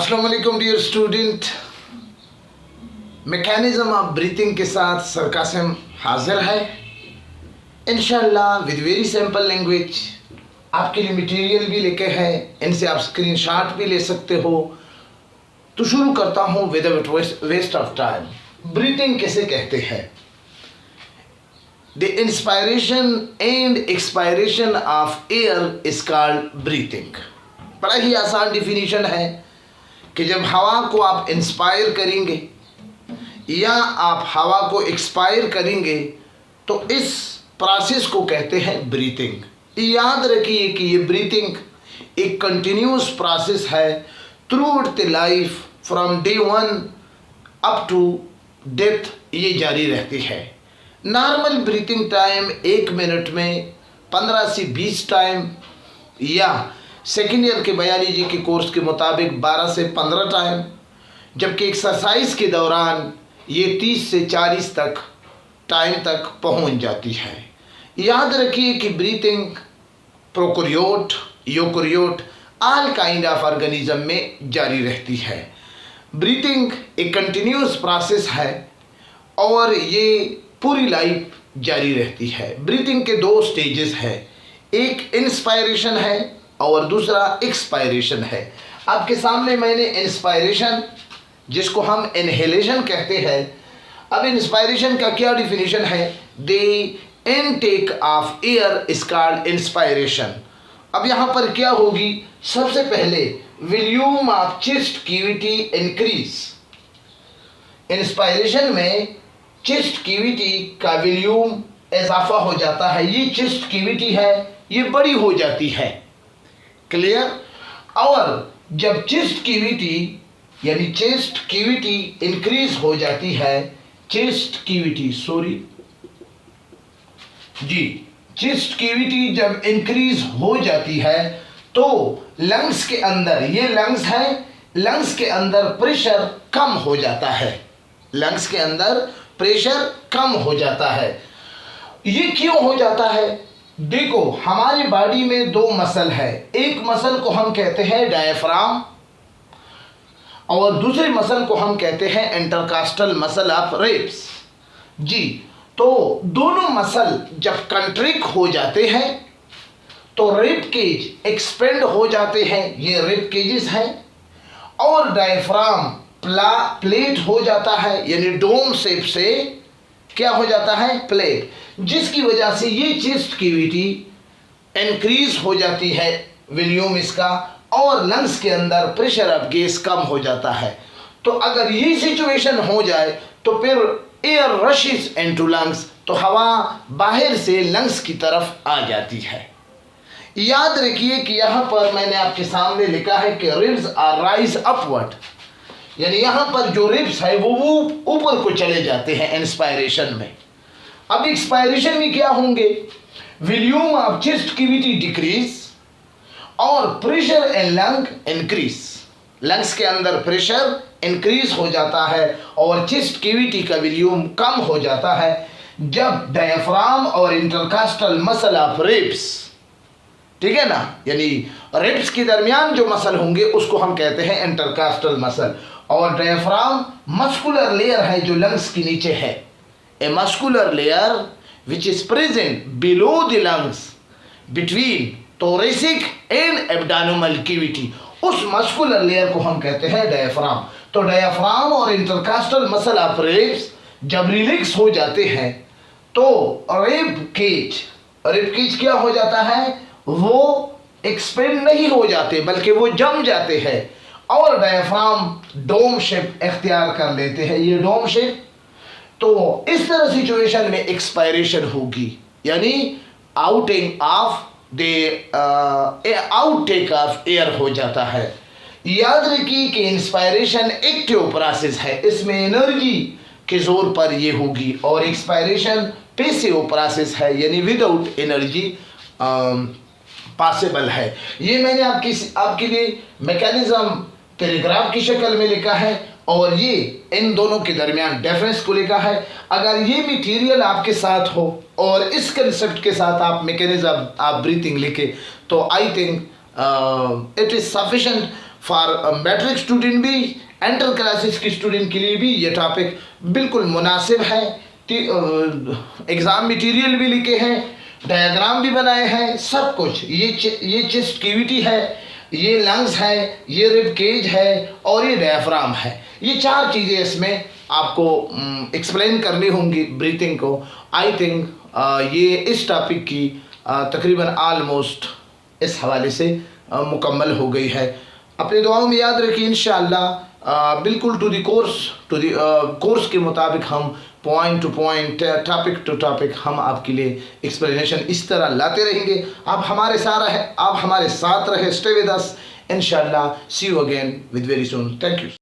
अस्सलाम वालेकुम dear student. Mechanism of breathing के साथ सर कासिम हाजिर है इंशाल्लाह विद वेरी सिंपल लैंग्वेज। आपके लिए मटेरियल भी लेके हैं, इनसे आप स्क्रीनशॉट भी ले सकते हो। तो शुरू करता हूँ without waste of time. Breathing किसे कहते हैं? The inspiration and expiration of air is called breathing. बड़ा ही आसान डिफिनीशन है कि जब हवा को आप इंस्पायर करेंगे या आप हवा को एक्सपायर करेंगे तो इस प्रोसेस को कहते हैं ब्रीथिंग। याद रखिए कि ये ब्रीथिंग एक कंटिन्यूस प्रोसेस है throughout the life, from day 1 up to death ये जारी रहती है। नॉर्मल ब्रीथिंग टाइम 1 मिनट में 15 से 20 टाइम, या सेकेंड ईयर के बायोलॉजी के कोर्स के मुताबिक 12 से 15 टाइम, जबकि एक्सरसाइज के दौरान ये 30 से 40 तक टाइम तक पहुंच जाती है। याद रखिए कि breathing prokaryote, eukaryote all kind of organism में जारी रहती है। ब्रीथिंग एक कंटिन्यूस प्रोसेस है और ये पूरी लाइफ जारी रहती है। ब्रीथिंग के 2 स्टेजेस है, एक इंस्पायरेशन है और दूसरा एक्सपायरेशन है। आपके सामने मैंने इंस्पायरेशन, जिसको हम इनहेलेशन कहते हैं। अब इंस्पायरेशन का क्या डिफिनीशन है? The intake of air is called inspiration. अब यहाँ पर क्या होगी? सबसे पहले volume of chest cavity increase. Inspiration में चेस्ट कैविटी का वॉल्यूम इजाफा हो जाता है। ये चेस्ट कैविटी है, ये बड़ी हो जाती है। क्लियर? और जब चेस्ट कैविटी यानी चेस्ट कैविटी इंक्रीज हो जाती है, चेस्ट कैविटी चेस्ट कैविटी जब इंक्रीज हो जाती है तो लंग्स के अंदर, ये लंग्स है, लंग्स के अंदर प्रेशर कम हो जाता है। लंग्स के अंदर प्रेशर कम हो जाता है। ये क्यों हो जाता है? देखो, हमारी बॉडी में 2 मसल है। एक मसल को हम कहते हैं डायफ्राम और दूसरे मसल को हम कहते हैं इंटरकास्टल मसल ऑफ रिब्स। जी, तो दोनों मसल जब कंट्रैक्ट हो जाते हैं तो रिब केज एक्सपेंड हो जाते हैं, ये रिब केजेस हैं, और डायफ्राम प्लेट हो जाता है, यानी डोम शेप से क्या हो जाता है? प्लेट, जिसकी वजह से ये चेस्ट कैविटी इंक्रीज हो जाती है वॉल्यूम इसका, और लंग्स के अंदर प्रेशर ऑफ गैस कम हो जाता है। तो अगर ये सिचुएशन हो जाए तो फिर एयर रशेस इनटू लंग्स, तो हवा बाहर से लंग्स की तरफ आ जाती है। याद रखिए कि यहाँ पर मैंने आपके सामने लिखा है कि रिब्स आर राइज अपवर्ड, यानी यहाँ पर जो रिब्स है वो ऊपर को चले जाते हैं इंस्पायरेशन में। अब एक्सपायरेशन में क्या होंगे? Volume of chest cavity decrease और pressure in lung increase. Lungs के अंदर प्रेशर इंक्रीज हो जाता है और चेस्ट कैविटी का वॉल्यूम कम हो जाता है जब डायफ्राम और इंटरकास्टल मसल ऑफ रिब्स, ठीक है ना, यानी रिब्स के दरमियान जो मसल होंगे उसको हम कहते हैं इंटरकास्टल मसल, और डायफ्राम मस्कुलर लेयर है जो लंग्स के नीचे है। A muscular layer which is present below the lungs between thoracic and abdominal cavity, उस मस्कुलर लेयर को हम कहते हैं डायफ्राम। तो डायफ्राम और इंटरकास्टल मसल ऑफ रिब्स जब रिलैक्स हो जाते हैं तो रिब केज क्या हो जाता है? वो एक्सपेंड नहीं हो जाते बल्कि वो जम जाते हैं और डायफ्राम डोम शेप इख्तियार कर लेते हैं, ये डोम शेप। तो इस तरह सिचुएशन में एक्सपायरेशन होगी, यानी outing of outtake of air हो जाता है। याद रखिए कि इंस्पायरेशन एक्टिव प्रोसेस है, इसमें एनर्जी के जोर पर ये होगी, और एक्सपायरेशन पैसिव प्रोसेस है, यानी विदाउट एनर्जी पॉसिबल है। ये मैंने आपके लिए मैकेनिज्म पैराग्राफ की शक्ल में लिखा है और ये इन दोनों के दरमियान डिफरेंस को लिखा है। अगर ये मटेरियल आपके साथ हो और इस कंसेप्ट के साथ आप मैकेनिज्म आप ब्रीथिंग लिखे तो I think it is sufficient for matric student भी, एंटर क्लासेस के स्टूडेंट के लिए भी ये टॉपिक बिल्कुल मुनासिब है। एग्ज़ाम मटेरियल भी लिखे हैं, डायग्राम भी बनाए हैं, सब कुछ। ये चेस्ट कैविटी है, ये लंग्स है, ये रिब केज है और ये डायफ्राम है। ये 4 चीज़ें इसमें आपको एक्सप्लेन करनी होंगी ब्रीथिंग को। आई थिंक ये इस टॉपिक की तकरीबन आलमोस्ट इस हवाले से मुकम्मल हो गई है। अपनी दुआओं में याद रखिए, इंशाअल्लाह बिल्कुल टू द कोर्स के मुताबिक हम point to point, topic to topic हम आपके लिए एक्सप्लेनेशन इस तरह लाते रहेंगे। आप हमारे साथ रहे, स्टे विद अस, इंशाअल्लाह see you again with very soon. Thank you.